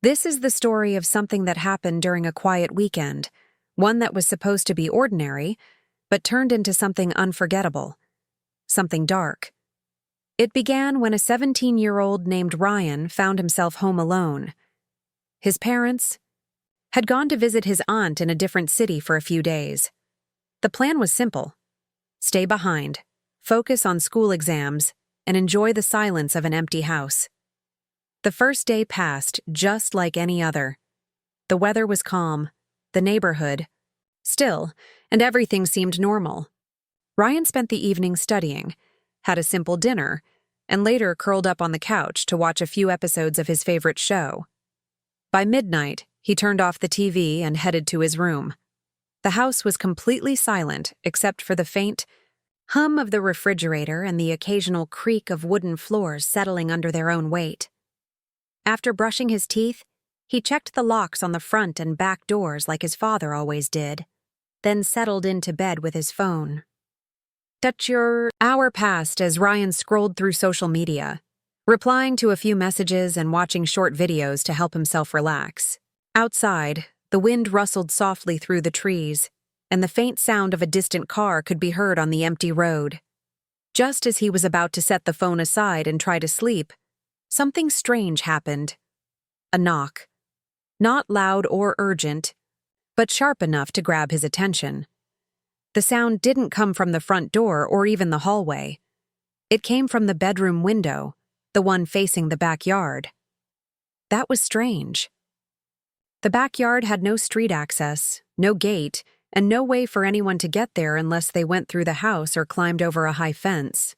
This is the story of something that happened during a quiet weekend, one that was supposed to be ordinary, but turned into something unforgettable, something dark. It began when a 17-year-old named Ryan found himself home alone. His parents had gone to visit his aunt in a different city for a few days. The plan was simple: stay behind, focus on school exams, and enjoy the silence of an empty house. The first day passed just like any other. The weather was calm, the neighborhood still, and everything seemed normal. Ryan spent the evening studying, had a simple dinner, and later curled up on the couch to watch a few episodes of his favorite show. By midnight, he turned off the TV and headed to his room. The house was completely silent except for the faint hum of the refrigerator and the occasional creak of wooden floors settling under their own weight. After brushing his teeth, he checked the locks on the front and back doors like his father always did, then settled into bed with his phone. Hour passed as Ryan scrolled through social media, replying to a few messages and watching short videos to help himself relax. Outside, the wind rustled softly through the trees, and the faint sound of a distant car could be heard on the empty road. Just as he was about to set the phone aside and try to sleep, something strange happened. A knock. Not loud or urgent, but sharp enough to grab his attention. The sound didn't come from the front door or even the hallway. It came from the bedroom window, the one facing the backyard. That was strange. The backyard had no street access, no gate, and no way for anyone to get there unless they went through the house or climbed over a high fence.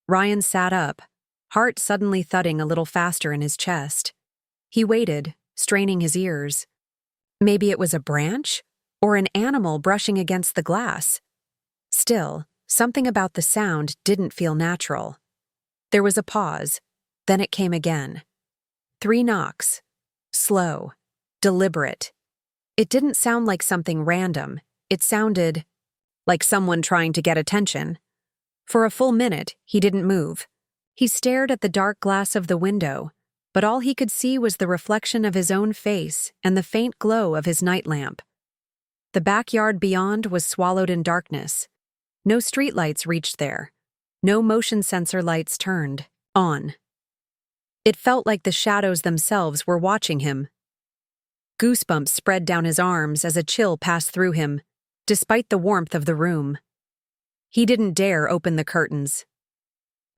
Ryan sat up, heart suddenly thudding a little faster in his chest. He waited, straining his ears. Maybe it was a branch or an animal brushing against the glass. Still, something about the sound didn't feel natural. There was a pause, then it came again. 3 knocks. Slow, deliberate. It didn't sound like something random. It sounded like someone trying to get attention. For a full minute, he didn't move. He stared at the dark glass of the window, but all he could see was the reflection of his own face and the faint glow of his night lamp. The backyard beyond was swallowed in darkness. No streetlights reached there. No motion sensor lights turned on. It felt like the shadows themselves were watching him. Goosebumps spread down his arms as a chill passed through him, despite the warmth of the room. He didn't dare open the curtains.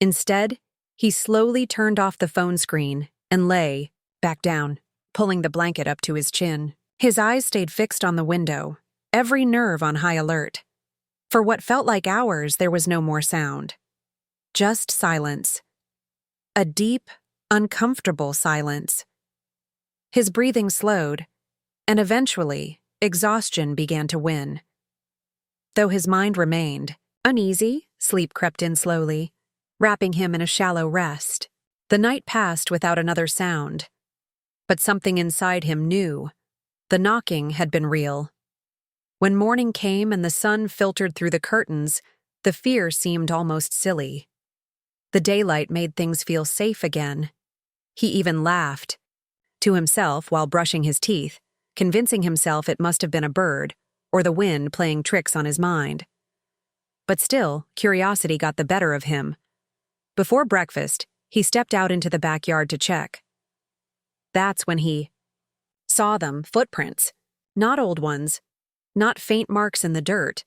Instead, he slowly turned off the phone screen and lay back down, pulling the blanket up to his chin. His eyes stayed fixed on the window, every nerve on high alert. For what felt like hours, there was no more sound. Just silence. A deep, uncomfortable silence. His breathing slowed, and eventually, exhaustion began to win. Though his mind remained uneasy, sleep crept in slowly, wrapping him in a shallow rest. The night passed without another sound. But something inside him knew. The knocking had been real. When morning came and the sun filtered through the curtains, the fear seemed almost silly. The daylight made things feel safe again. He even laughed to himself while brushing his teeth, convincing himself it must have been a bird or the wind playing tricks on his mind. But still, curiosity got the better of him. Before breakfast, he stepped out into the backyard to check. That's when he saw them, footprints, not old ones, not faint marks in the dirt,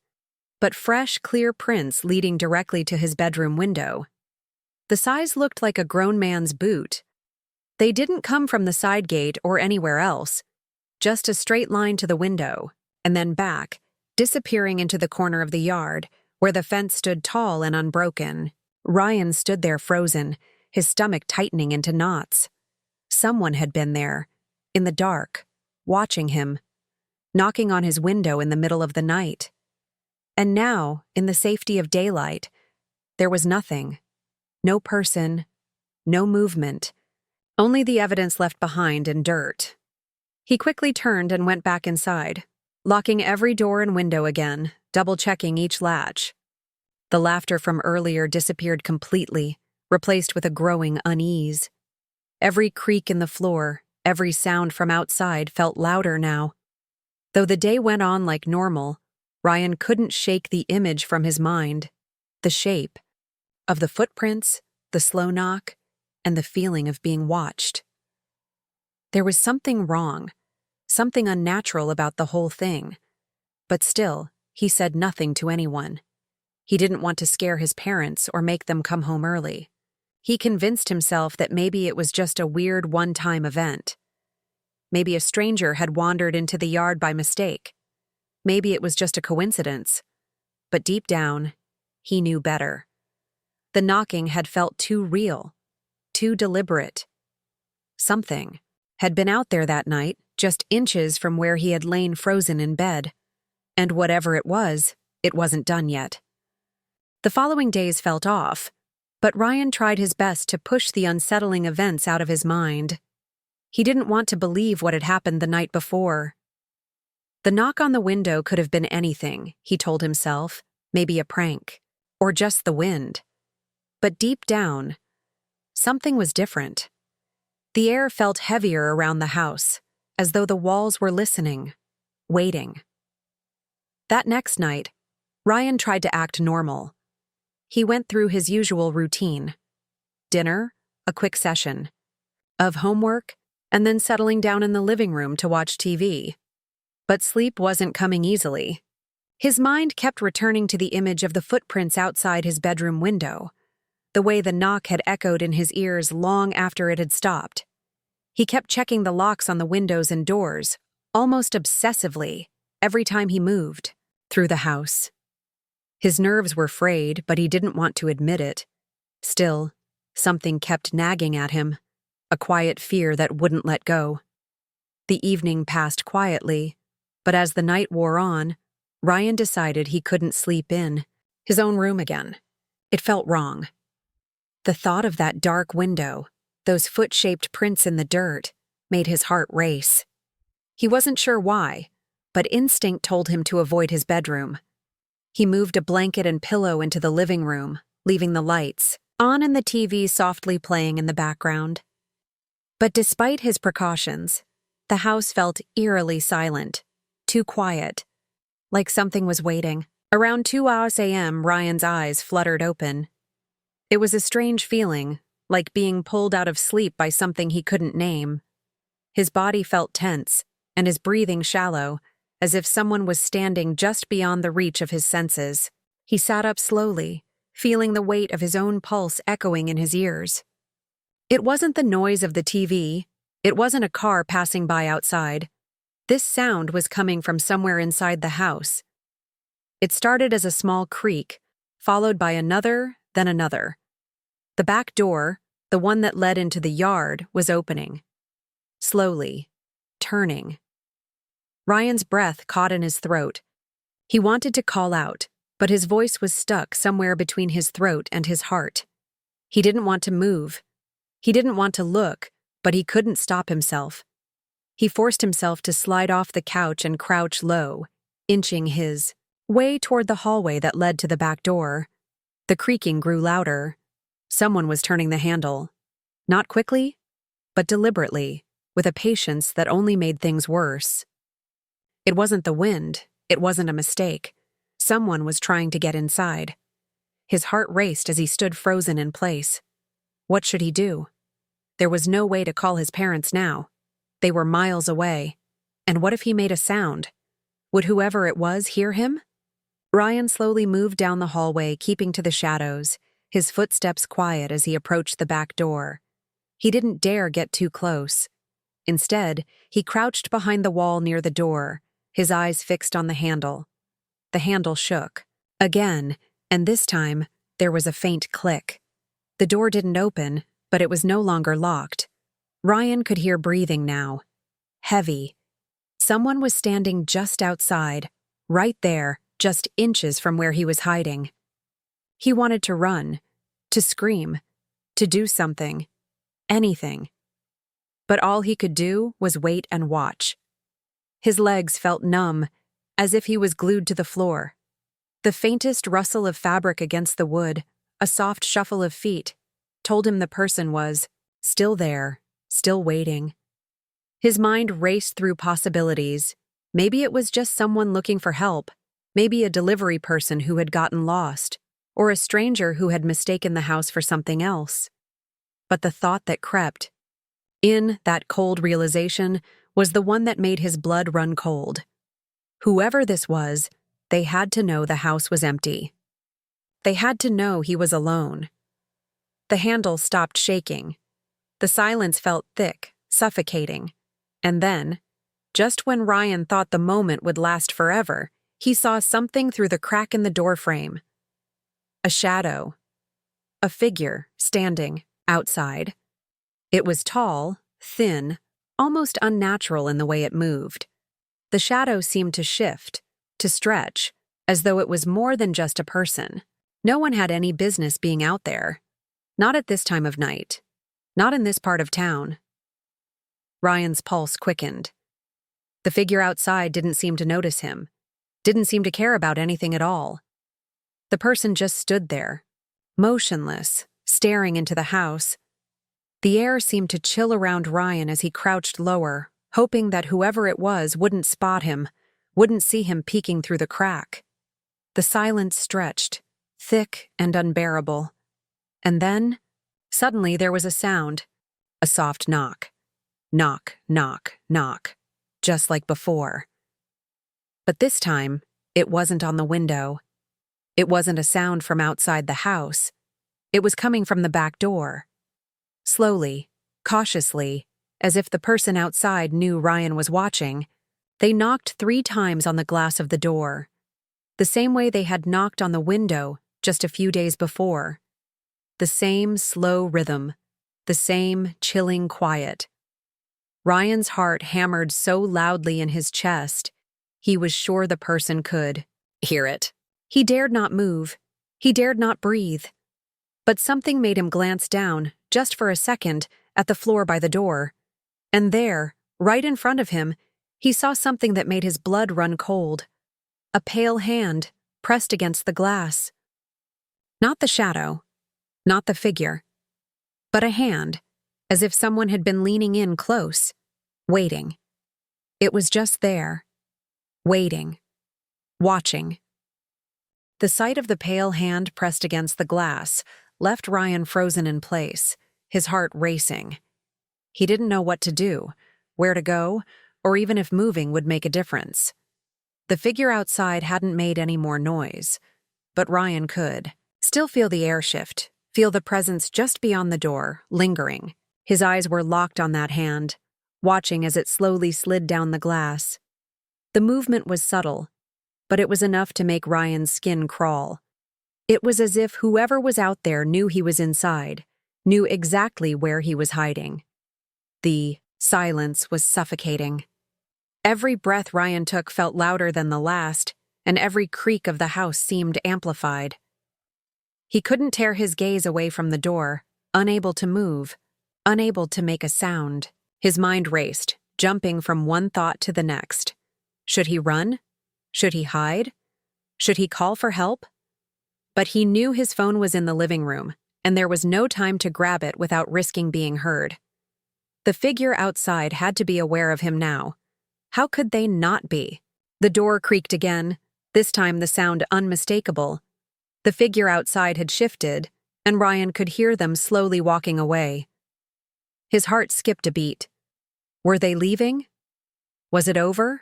but fresh, clear prints leading directly to his bedroom window. The size looked like a grown man's boot. They didn't come from the side gate or anywhere else, just a straight line to the window, and then back, disappearing into the corner of the yard, where the fence stood tall and unbroken. Ryan stood there frozen, his stomach tightening into knots. Someone had been there, in the dark, watching him, knocking on his window in the middle of the night. And now, in the safety of daylight, there was nothing. No person, no movement, only the evidence left behind in dirt. He quickly turned and went back inside, locking every door and window again, double-checking each latch. The laughter from earlier disappeared completely, replaced with a growing unease. Every creak in the floor, Every sound from outside felt louder now. Though the day went on like normal, Ryan couldn't shake the image from his mind. The shape of the footprints, the slow knock, and the feeling of being watched. There was something wrong, something unnatural about the whole thing. But still, he said nothing to anyone. He didn't want to scare his parents or make them come home early. He convinced himself that maybe it was just a weird one-time event. Maybe a stranger had wandered into the yard by mistake. Maybe it was just a coincidence. But deep down, he knew better. The knocking had felt too real, too deliberate. Something had been out there that night, just inches from where he had lain frozen in bed. And whatever it wasn't done yet. The following days felt off, but Ryan tried his best to push the unsettling events out of his mind. He didn't want to believe what had happened the night before. The knock on the window could have been anything, he told himself, maybe a prank, or just the wind. But deep down, something was different. The air felt heavier around the house, as though the walls were listening, waiting. That next night, Ryan tried to act normal. He went through his usual routine. Dinner, a quick session of homework, and then settling down in the living room to watch TV. But sleep wasn't coming easily. His mind kept returning to the image of the footprints outside his bedroom window, the way the knock had echoed in his ears long after it had stopped. He kept checking the locks on the windows and doors, almost obsessively, every time he moved through the house. His nerves were frayed, but he didn't want to admit it. Still, something kept nagging at him, a quiet fear that wouldn't let go. The evening passed quietly, but as the night wore on, Ryan decided he couldn't sleep in his own room again. It felt wrong. The thought of that dark window, those foot-shaped prints in the dirt, made his heart race. He wasn't sure why, but instinct told him to avoid his bedroom. He moved a blanket and pillow into the living room, leaving the lights on and the TV softly playing in the background. But despite his precautions, the house felt eerily silent, too quiet, like something was waiting. Around 2 a.m., Ryan's eyes fluttered open. It was a strange feeling, like being pulled out of sleep by something he couldn't name. His body felt tense, and his breathing shallow, as if someone was standing just beyond the reach of his senses. He sat up slowly, feeling the weight of his own pulse echoing in his ears. It wasn't the noise of the TV. It wasn't a car passing by outside. This sound was coming from somewhere inside the house. It started as a small creak, followed by another, then another. The back door, the one that led into the yard, was opening. Slowly, turning. Ryan's breath caught in his throat. He wanted to call out, but his voice was stuck somewhere between his throat and his heart. He didn't want to move. He didn't want to look, but he couldn't stop himself. He forced himself to slide off the couch and crouch low, inching his way toward the hallway that led to the back door. The creaking grew louder. Someone was turning the handle. Not quickly, but deliberately, with a patience that only made things worse. It wasn't the wind. It wasn't a mistake. Someone was trying to get inside. His heart raced as he stood frozen in place. What should he do? There was no way to call his parents now. They were miles away. And what if he made a sound? Would whoever it was hear him? Ryan slowly moved down the hallway, keeping to the shadows, his footsteps quiet as he approached the back door. He didn't dare get too close. Instead, he crouched behind the wall near the door, his eyes fixed on the handle. The handle shook. Again, and this time, there was a faint click. The door didn't open, but it was no longer locked. Ryan could hear breathing now. Heavy. Someone was standing just outside, right there, just inches from where he was hiding. He wanted to run, to scream, to do something, anything. But all he could do was wait and watch. His legs felt numb, as if he was glued to the floor. The faintest rustle of fabric against the wood, a soft shuffle of feet, told him the person was still there, still waiting. His mind raced through possibilities. Maybe it was just someone looking for help, maybe a delivery person who had gotten lost, or a stranger who had mistaken the house for something else. But the thought that crept in that cold realization was the one that made his blood run cold. Whoever this was, they had to know the house was empty. They had to know he was alone. The handle stopped shaking. The silence felt thick, suffocating. And then, just when Ryan thought the moment would last forever, he saw something through the crack in the doorframe. A shadow. A figure standing outside. It was tall, thin, almost unnatural in the way it moved. The shadow seemed to shift, to stretch, as though it was more than just a person. No one had any business being out there. Not at this time of night. Not in this part of town. Ryan's pulse quickened. The figure outside didn't seem to notice him, didn't seem to care about anything at all. The person just stood there, motionless, staring into the house. The air seemed to chill around Ryan as he crouched lower, hoping that whoever it was wouldn't spot him, wouldn't see him peeking through the crack. The silence stretched, thick and unbearable. And then, suddenly there was a sound, a soft knock. Knock, knock, knock, just like before. But this time, it wasn't on the window. It wasn't a sound from outside the house. It was coming from the back door. Slowly, cautiously, as if the person outside knew Ryan was watching, they knocked 3 times on the glass of the door, the same way they had knocked on the window just a few days before. The same slow rhythm, the same chilling quiet. Ryan's heart hammered so loudly in his chest, he was sure the person could hear it. He dared not move. He dared not breathe. But something made him glance down, just for a second, at the floor by the door. And there, right in front of him, he saw something that made his blood run cold. A pale hand, pressed against the glass. Not the shadow, not the figure, but a hand, as if someone had been leaning in close, waiting. It was just there, waiting, watching. The sight of the pale hand pressed against the glass left Ryan frozen in place, his heart racing. He didn't know what to do, where to go, or even if moving would make a difference. The figure outside hadn't made any more noise, but Ryan could still feel the air shift, feel the presence just beyond the door, lingering. His eyes were locked on that hand, watching as it slowly slid down the glass. The movement was subtle, but it was enough to make Ryan's skin crawl. It was as if whoever was out there knew he was inside, knew exactly where he was hiding. The silence was suffocating. Every breath Ryan took felt louder than the last, and every creak of the house seemed amplified. He couldn't tear his gaze away from the door, unable to move, unable to make a sound. His mind raced, jumping from one thought to the next. Should he run? Should he hide? Should he call for help? But he knew his phone was in the living room, and there was no time to grab it without risking being heard. The figure outside had to be aware of him now. How could they not be? The door creaked again, this time the sound unmistakable. The figure outside had shifted, and Ryan could hear them slowly walking away. His heart skipped a beat. Were they leaving? Was it over?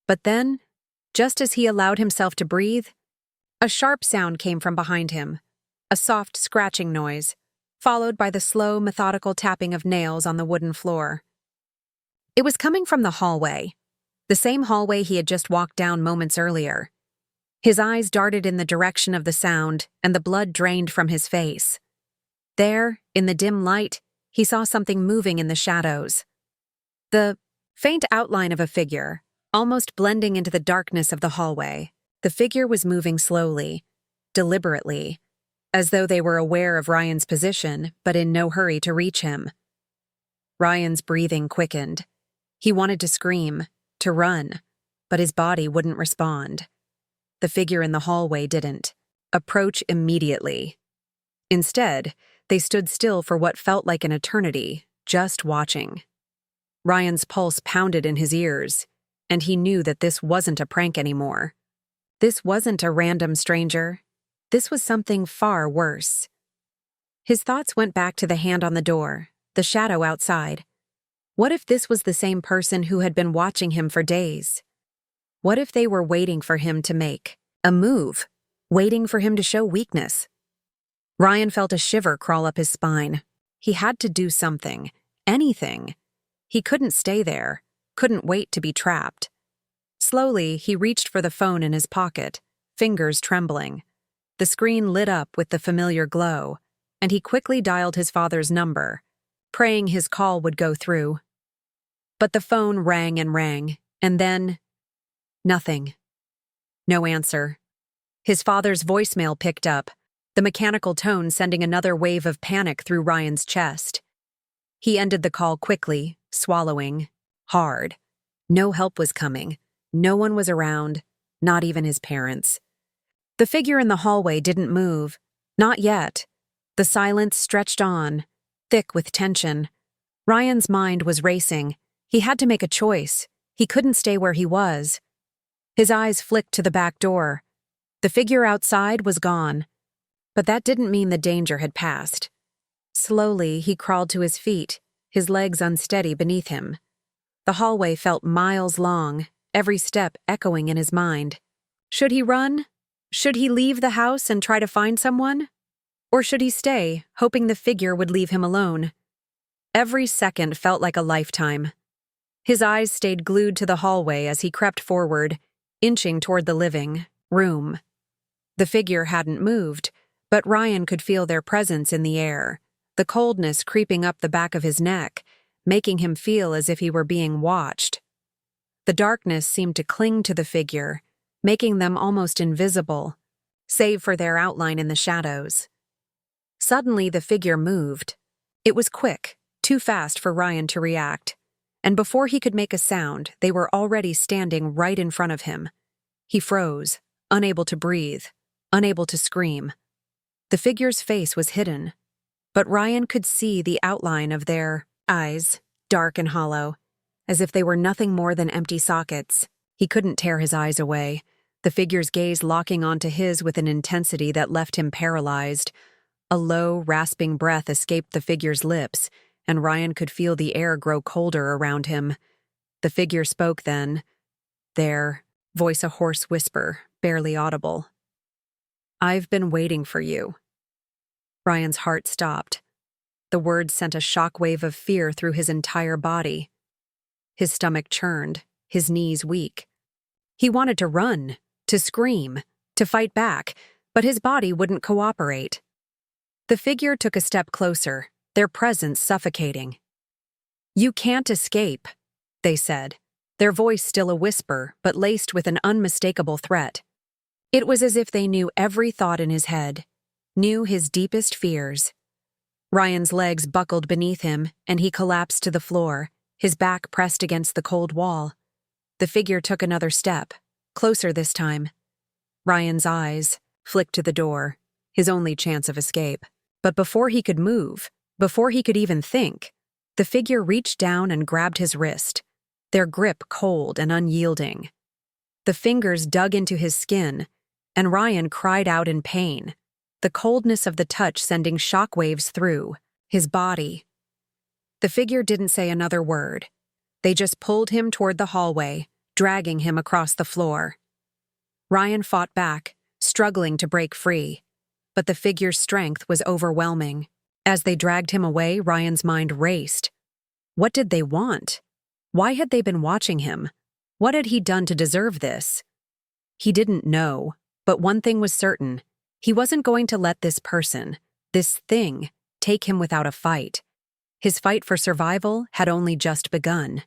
But then, just as he allowed himself to breathe, a sharp sound came from behind him, a soft scratching noise, followed by the slow, methodical tapping of nails on the wooden floor. It was coming from the hallway, the same hallway he had just walked down moments earlier. His eyes darted in the direction of the sound, and the blood drained from his face. There, in the dim light, he saw something moving in the shadows. The faint outline of a figure, almost blending into the darkness of the hallway. The figure was moving slowly, deliberately, as though they were aware of Ryan's position, but in no hurry to reach him. Ryan's breathing quickened. He wanted to scream, to run, but his body wouldn't respond. The figure in the hallway didn't approach immediately. Instead, they stood still for what felt like an eternity, just watching. Ryan's pulse pounded in his ears, and he knew that this wasn't a prank anymore. This wasn't a random stranger. This was something far worse. His thoughts went back to the hand on the door, the shadow outside. What if this was the same person who had been watching him for days? What if they were waiting for him to make a move, waiting for him to show weakness? Ryan felt a shiver crawl up his spine. He had to do something, anything. He couldn't stay there, couldn't wait to be trapped. Slowly, he reached for the phone in his pocket, fingers trembling. The screen lit up with the familiar glow, and he quickly dialed his father's number, praying his call would go through. But the phone rang, and then nothing. No answer. His father's voicemail picked up, the mechanical tone sending another wave of panic through Ryan's chest. He ended the call quickly, swallowing hard. No help was coming. No one was around, not even his parents. The figure in the hallway didn't move. Not yet. The silence stretched on, thick with tension. Ryan's mind was racing. He had to make a choice. He couldn't stay where he was. His eyes flicked to the back door. The figure outside was gone. But that didn't mean the danger had passed. Slowly, he crawled to his feet, his legs unsteady beneath him. The hallway felt miles long, every step echoing in his mind. Should he run? Should he leave the house and try to find someone? Or should he stay, hoping the figure would leave him alone? Every second felt like a lifetime. His eyes stayed glued to the hallway as he crept forward, inching toward the living room. The figure hadn't moved, but Ryan could feel their presence in the air, the coldness creeping up the back of his neck, making him feel as if he were being watched. The darkness seemed to cling to the figure, making them almost invisible, save for their outline in the shadows. Suddenly, the figure moved. It was quick, too fast for Ryan to react, and before he could make a sound, they were already standing right in front of him. He froze, unable to breathe, unable to scream. The figure's face was hidden, but Ryan could see the outline of their eyes, dark and hollow, as if they were nothing more than empty sockets. He couldn't tear his eyes away, the figure's gaze locking onto his with an intensity that left him paralyzed. A low, rasping breath escaped the figure's lips, and Ryan could feel the air grow colder around him. The figure spoke then, their voice a hoarse whisper, barely audible. "I've been waiting for you." Ryan's heart stopped. The words sent a shockwave of fear through his entire body. His stomach churned, his knees weak. He wanted to run, to scream, to fight back, but his body wouldn't cooperate. The figure took a step closer, their presence suffocating. "You can't escape," they said, their voice still a whisper, but laced with an unmistakable threat. It was as if they knew every thought in his head, knew his deepest fears. Ryan's legs buckled beneath him, and he collapsed to the floor, his back pressed against the cold wall. The figure took another step, closer this time. Ryan's eyes flicked to the door, his only chance of escape. But before he could move, before he could even think, the figure reached down and grabbed his wrist, their grip cold and unyielding. The fingers dug into his skin, and Ryan cried out in pain, the coldness of the touch sending shockwaves through his body. The figure didn't say another word. They just pulled him toward the hallway, dragging him across the floor. Ryan fought back, struggling to break free, but the figure's strength was overwhelming. As they dragged him away, Ryan's mind raced. What did they want? Why had they been watching him? What had he done to deserve this? He didn't know, but one thing was certain. He wasn't going to let this person, this thing, take him without a fight. His fight for survival had only just begun.